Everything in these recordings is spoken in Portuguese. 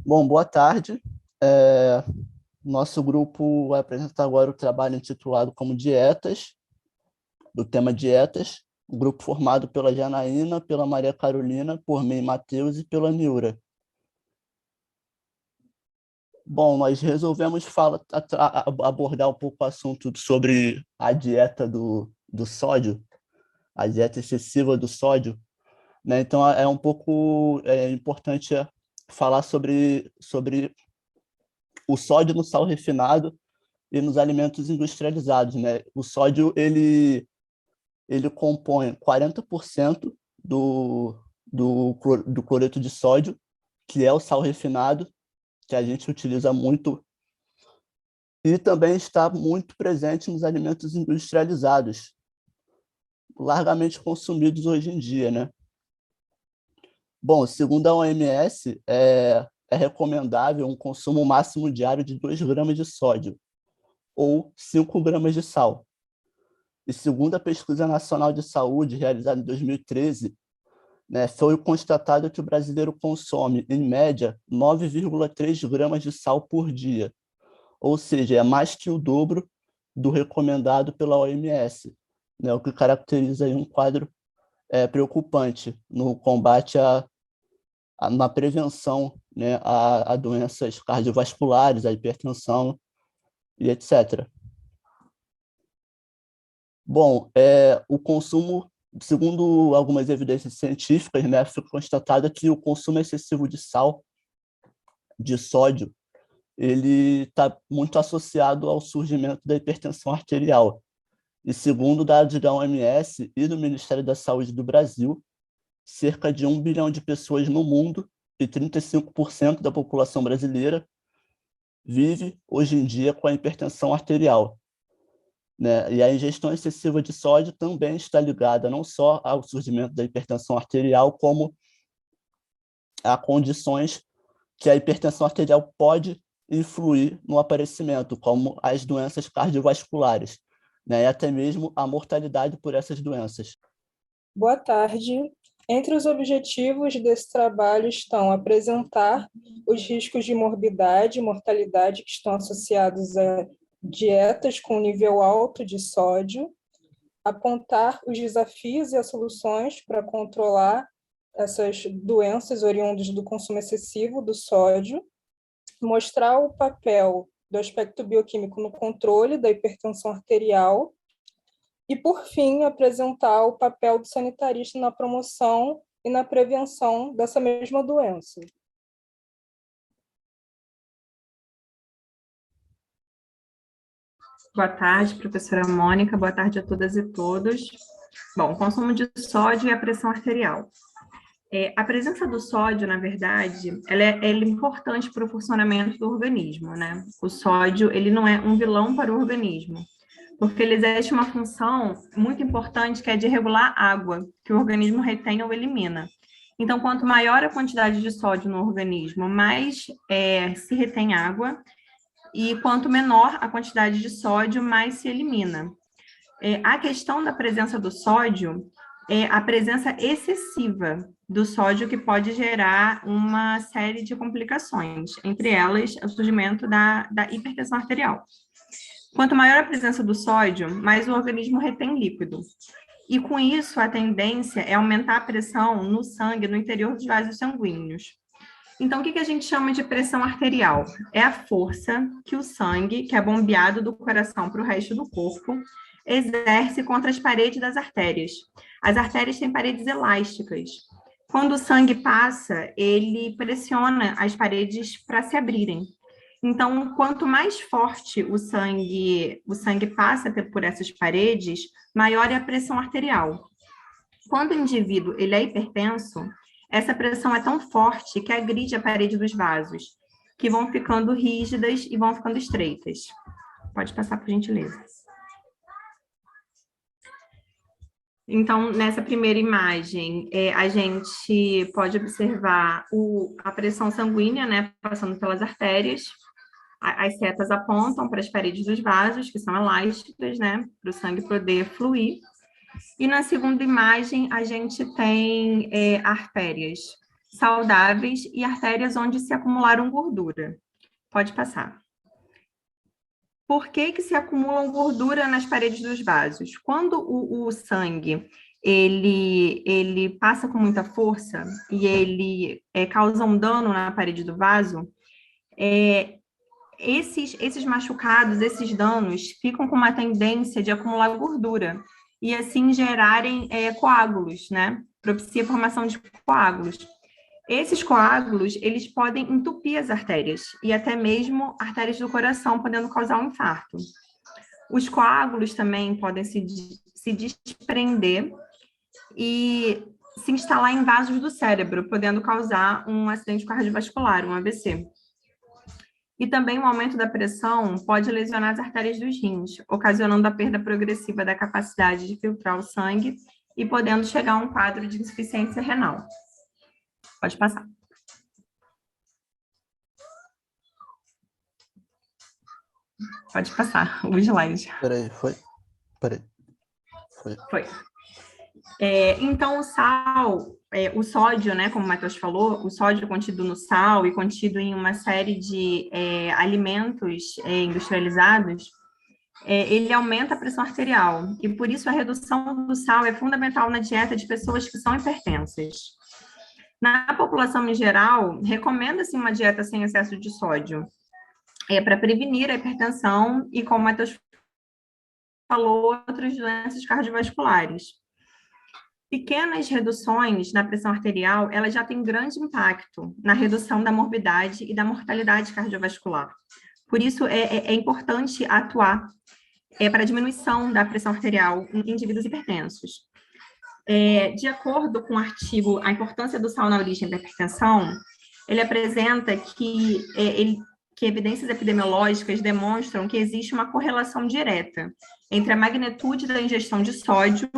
Bom, boa tarde. É, Nosso grupo vai apresentar agora o trabalho intitulado como Dietas, do tema Dietas, um grupo formado pela Janaína, pela Maria Carolina, por mim, Matheus, e pela Niura. Bom, nós resolvemos abordar um pouco o assunto sobre a dieta do sódio, a dieta excessiva do sódio, né? Então, é um pouco importante falar sobre o sódio no sal refinado e nos alimentos industrializados, né? O sódio ele compõe 40% do cloreto de sódio, que é o sal refinado, que a gente utiliza muito, e também está muito presente nos alimentos industrializados, largamente consumidos hoje em dia, né? Bom, segundo a OMS, é recomendável um consumo máximo diário de 2 gramas de sódio ou 5 gramas de sal. E segundo a Pesquisa Nacional de Saúde, realizada em 2013, né, foi constatado que o brasileiro consome, em média, 9,3 gramas de sal por dia, ou seja, é mais que o dobro do recomendado pela OMS, né, o que caracteriza aí um quadro preocupante no combate na prevenção, né, a doenças cardiovasculares, a hipertensão e etc. Bom, o consumo, segundo algumas evidências científicas, né, foi constatado que o consumo excessivo de sal, de sódio, ele está muito associado ao surgimento da hipertensão arterial. E segundo dados da OMS e do Ministério da Saúde do Brasil, cerca de 1 bilhão de pessoas no mundo e 35% da população brasileira vive hoje em dia com a hipertensão arterial, né? E a ingestão excessiva de sódio também está ligada não só ao surgimento da hipertensão arterial, como a condições que a hipertensão arterial pode influir no aparecimento, como as doenças cardiovasculares, né? E até mesmo a mortalidade por essas doenças. Boa tarde. Entre os objetivos desse trabalho estão apresentar os riscos de morbidade e mortalidade que estão associados a dietas com nível alto de sódio, apontar os desafios e as soluções para controlar essas doenças oriundas do consumo excessivo do sódio, mostrar o papel do aspecto bioquímico no controle da hipertensão arterial e, por fim, apresentar o papel do sanitarista na promoção e na prevenção dessa mesma doença. Boa tarde, professora Mônica. Boa tarde a todas e todos. Bom, o consumo de sódio e a pressão arterial. A presença do sódio, na verdade, ela é importante para o funcionamento do organismo, né? O sódio, ele não é um vilão para o organismo, porque ele exerce uma função muito importante, que é de regular a água, que o organismo retém ou elimina. Então, quanto maior a quantidade de sódio no organismo, mais se retém água, e quanto menor a quantidade de sódio, mais se elimina. A questão da presença do sódio é a presença excessiva do sódio, que pode gerar uma série de complicações, entre elas o surgimento da hipertensão arterial. Quanto maior a presença do sódio, mais o organismo retém líquido. E com isso, a tendência é aumentar a pressão no sangue, no interior dos vasos sanguíneos. Então, o que a gente chama de pressão arterial? É a força que o sangue, que é bombeado do coração para o resto do corpo, exerce contra as paredes das artérias. As artérias têm paredes elásticas. Quando o sangue passa, ele pressiona as paredes para se abrirem. Então, quanto mais forte o sangue passa por essas paredes, maior é a pressão arterial. Quando o indivíduo ele é hipertenso, essa pressão é tão forte que agride a parede dos vasos, que vão ficando rígidas e vão ficando estreitas. Pode passar, por gentileza. Então, nessa primeira imagem, a gente pode observar a pressão sanguínea, né, passando pelas artérias. As setas apontam para as paredes dos vasos, que são elásticas, né, para o sangue poder fluir. E na segunda imagem, a gente tem artérias. saudáveis e artérias onde se acumularam gordura. Pode passar. Por que que se acumulam gordura nas paredes dos vasos? Quando o sangue ele passa com muita força e ele causa um dano na parede do vaso, esses machucados, esses danos, ficam com uma tendência de acumular gordura e assim gerarem coágulos, né? Propicia a formação de coágulos. Esses coágulos, eles podem entupir as artérias e até mesmo artérias do coração, podendo causar um infarto. Os coágulos também podem se desprender e se instalar em vasos do cérebro, podendo causar um acidente cardiovascular, um AVC. E também o aumento da pressão pode lesionar as artérias dos rins, ocasionando a perda progressiva da capacidade de filtrar o sangue e podendo chegar a um quadro de insuficiência renal. Pode passar. Pode passar o slide. Peraí, foi? Peraí. Foi. Então, o sal, o sódio, né, como o Matheus falou, o sódio contido no sal e contido em uma série de alimentos industrializados, ele aumenta a pressão arterial. E, por isso, a redução do sal é fundamental na dieta de pessoas que são hipertensas. Na população em geral, recomenda-se uma dieta sem excesso de sódio, para prevenir a hipertensão e, como o Matheus falou, outras doenças cardiovasculares. Pequenas reduções na pressão arterial, elas já têm grande impacto na redução da morbidade e da mortalidade cardiovascular. Por isso, é importante atuar para a diminuição da pressão arterial em indivíduos hipertensos. De acordo com o artigo A Importância do Sal na Origem da Hipertensão, ele apresenta que evidências epidemiológicas demonstram que existe uma correlação direta entre a magnitude da ingestão de sódio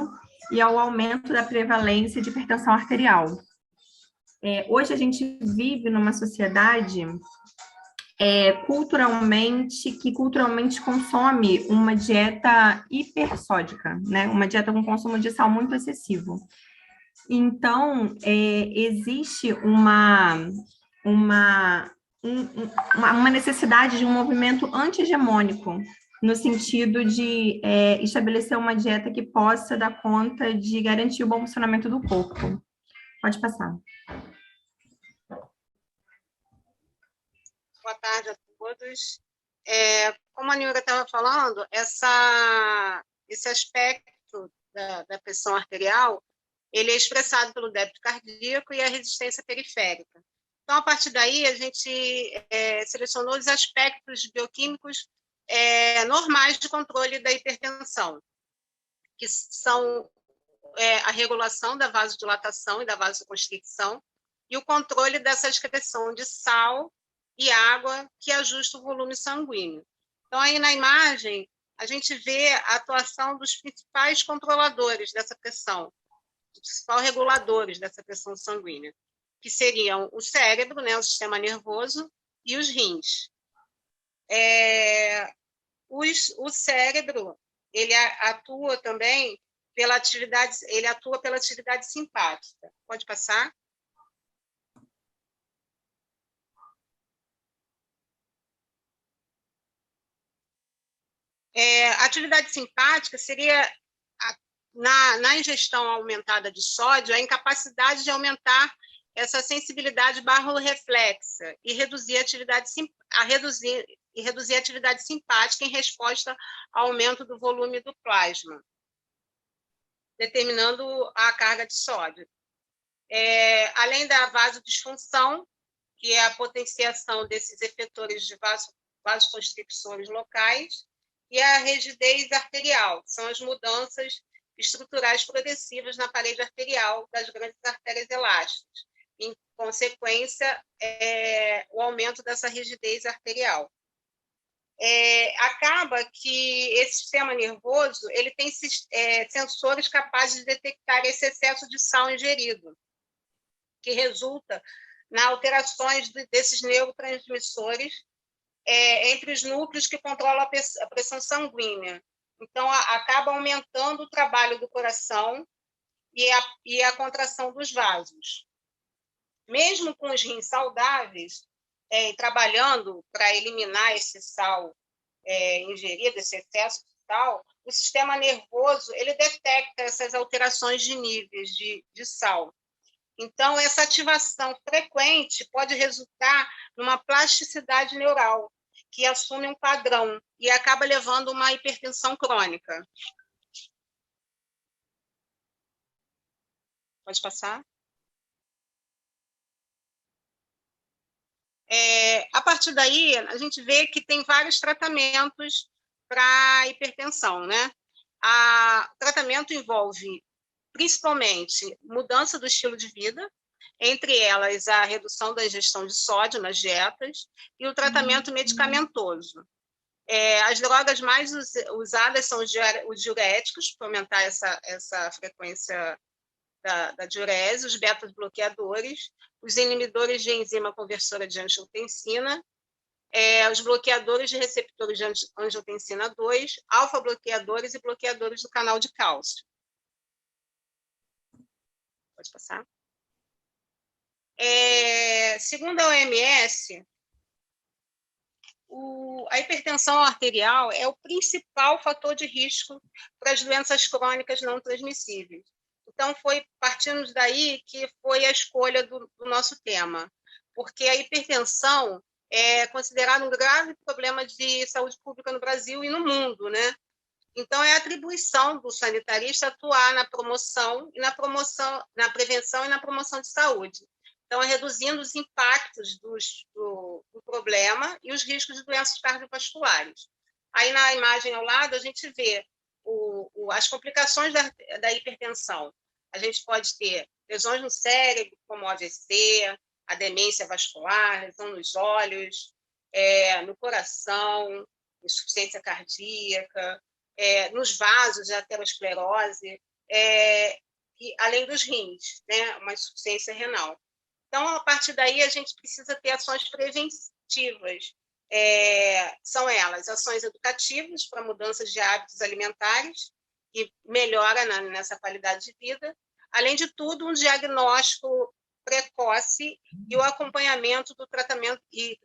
e ao aumento da prevalência de hipertensão arterial. Hoje a gente vive numa sociedade que culturalmente consome uma dieta hipersódica, né? Uma dieta com consumo de sal muito excessivo. Então, existe uma necessidade de um movimento anti-hegemônico, no sentido de estabelecer uma dieta que possa dar conta de garantir o bom funcionamento do corpo. Pode passar. Boa tarde a todos. Como a Nilda estava falando, esse aspecto da pressão arterial, ele é expressado pelo débito cardíaco e a resistência periférica. Então, a partir daí, a gente selecionou os aspectos bioquímicos normais de controle da hipertensão, que são a regulação da vasodilatação e da vasoconstricção e o controle dessa excreção de sal e água que ajusta o volume sanguíneo. Então, aí na imagem, a gente vê a atuação dos principais controladores dessa pressão, os principais reguladores dessa pressão sanguínea, que seriam o cérebro, né, o sistema nervoso, e os rins. O cérebro, ele atua também pela atividade simpática. Pode passar? A atividade simpática seria, na ingestão aumentada de sódio, a incapacidade de aumentar essa sensibilidade barro-reflexa e reduzir a atividade simpática em resposta ao aumento do volume do plasma, determinando a carga de sódio. Além da vasodisfunção, que é a potenciação desses efetores de vasoconstrictores locais, e a rigidez arterial, que são as mudanças estruturais progressivas na parede arterial das grandes artérias elásticas. Em consequência, o aumento dessa rigidez arterial. Acaba que esse sistema nervoso ele tem sensores capazes de detectar esse excesso de sal ingerido, que resulta nas alterações desses neurotransmissores entre os núcleos que controlam a pressão sanguínea. Então, acaba aumentando o trabalho do coração e a contração dos vasos. mesmo com os rins saudáveis, trabalhando para eliminar esse sal ingerido, esse excesso de sal, o sistema nervoso ele detecta essas alterações de níveis de sal. Então, essa ativação frequente pode resultar numa plasticidade neural, que assume um padrão e acaba levando a uma hipertensão crônica. Pode passar? A partir daí, a gente vê que tem vários tratamentos para hipertensão, né? O tratamento envolve, principalmente, mudança do estilo de vida, entre elas a redução da ingestão de sódio nas dietas e o tratamento medicamentoso. As drogas mais usadas são os diuréticos, para aumentar essa frequência da diurese, os beta-bloqueadores, os inibidores de enzima conversora de angiotensina, os bloqueadores de receptores de angiotensina 2, alfa-bloqueadores e bloqueadores do canal de cálcio. Pode passar. Segundo a OMS, a hipertensão arterial é o principal fator de risco para as doenças crônicas não transmissíveis. Então, foi partindo daí que foi a escolha do nosso tema, porque a hipertensão é considerada um grave problema de saúde pública no Brasil e no mundo, né? Então, é atribuição do sanitarista atuar na promoção, na prevenção e na promoção de saúde. Então, reduzindo os impactos do problema e os riscos de doenças cardiovasculares. Aí, na imagem ao lado, a gente vê as complicações da hipertensão. A gente pode ter lesões no cérebro, como o AVC, a demência vascular, lesão nos olhos, no coração, insuficiência cardíaca, nos vasos de aterosclerose, e além dos rins, né, uma insuficiência renal. Então, a partir daí, a gente precisa ter ações preventivas. São elas ações educativas para mudanças de hábitos alimentares, que melhora nessa qualidade de vida. Além de tudo, um diagnóstico precoce e o acompanhamento do tratamento e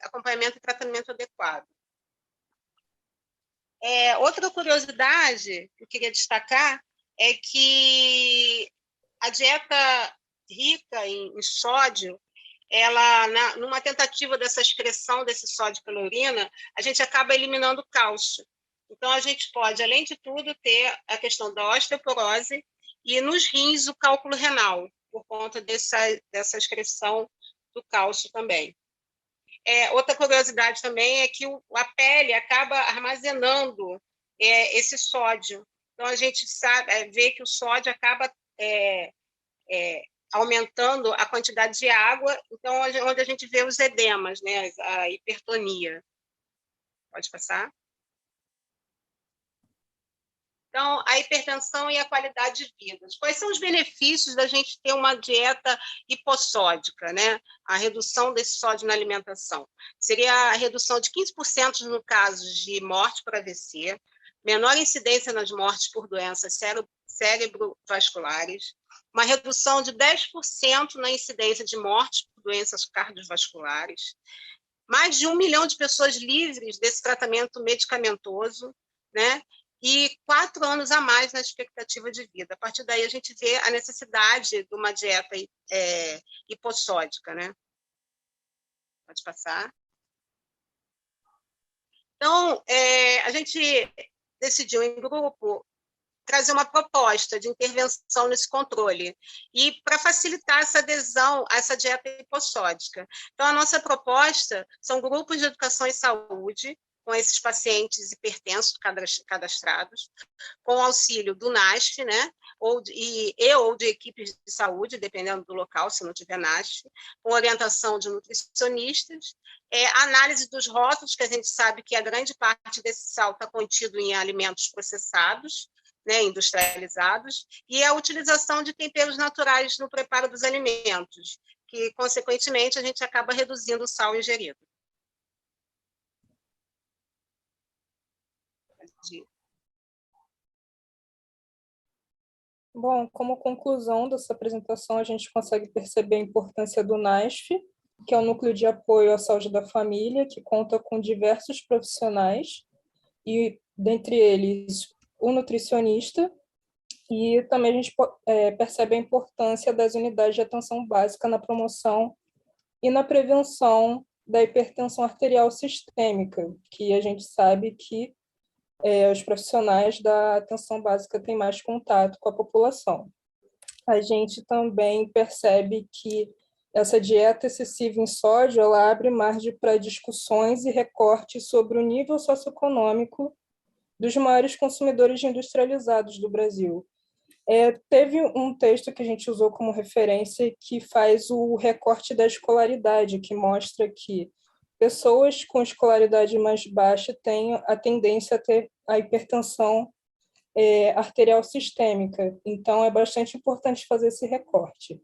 tratamento adequado. Outra curiosidade que eu queria destacar é que a dieta rica em sódio, numa tentativa dessa excreção desse sódio pela urina, a gente acaba eliminando o cálcio. Então, a gente pode, além de tudo, ter a questão da osteoporose e nos rins o cálculo renal, por conta dessa excreção do cálcio também. Outra curiosidade também é que a pele acaba armazenando esse sódio. Então, a gente vê que o sódio acaba aumentando a quantidade de água, então, onde a gente vê os edemas, né, a hipertonia. Pode passar? Então, a hipertensão e a qualidade de vida. Quais são os benefícios da gente ter uma dieta hipossódica, né? A redução desse sódio na alimentação. Seria a redução de 15% no caso de morte por AVC, menor incidência nas mortes por doenças cerebrovasculares, uma redução de 10% na incidência de mortes por doenças cardiovasculares, mais de 1 milhão de pessoas livres desse tratamento medicamentoso, né? E 4 anos a mais na expectativa de vida. A partir daí, a gente vê a necessidade de uma dieta hipossódica, né? Pode passar. Então, a gente decidiu, em grupo, trazer uma proposta de intervenção nesse controle e para facilitar essa adesão a essa dieta hipossódica. Então, a nossa proposta são grupos de educação e saúde, com esses pacientes hipertensos cadastrados, com auxílio do NASF, né, ou de equipes de saúde, dependendo do local, se não tiver NASF, com orientação de nutricionistas, análise dos rótulos, que a gente sabe que a grande parte desse sal está contido em alimentos processados, né, industrializados, e a utilização de temperos naturais no preparo dos alimentos, que, consequentemente, a gente acaba reduzindo o sal ingerido. Bom, como conclusão dessa apresentação, a gente consegue perceber a importância do NASF, que é o Núcleo de Apoio à Saúde da Família, que conta com diversos profissionais, e dentre eles o nutricionista, e também a gente percebe a importância das unidades de atenção básica na promoção e na prevenção da hipertensão arterial sistêmica, que a gente sabe que os profissionais da atenção básica têm mais contato com a população. A gente também percebe que essa dieta excessiva em sódio, ela abre margem para discussões e recortes sobre o nível socioeconômico dos maiores consumidores industrializados do Brasil. Teve um texto que a gente usou como referência que faz o recorte da escolaridade, que mostra que pessoas com escolaridade mais baixa têm a tendência a ter a hipertensão arterial sistêmica. Então, é bastante importante fazer esse recorte.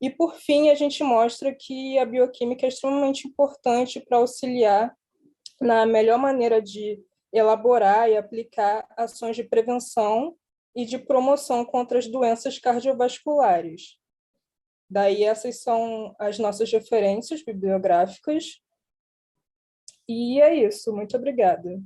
E, por fim, a gente mostra que a bioquímica é extremamente importante para auxiliar na melhor maneira de elaborar e aplicar ações de prevenção e de promoção contra as doenças cardiovasculares. Daí, essas são as nossas referências bibliográficas. E é isso. Muito obrigada.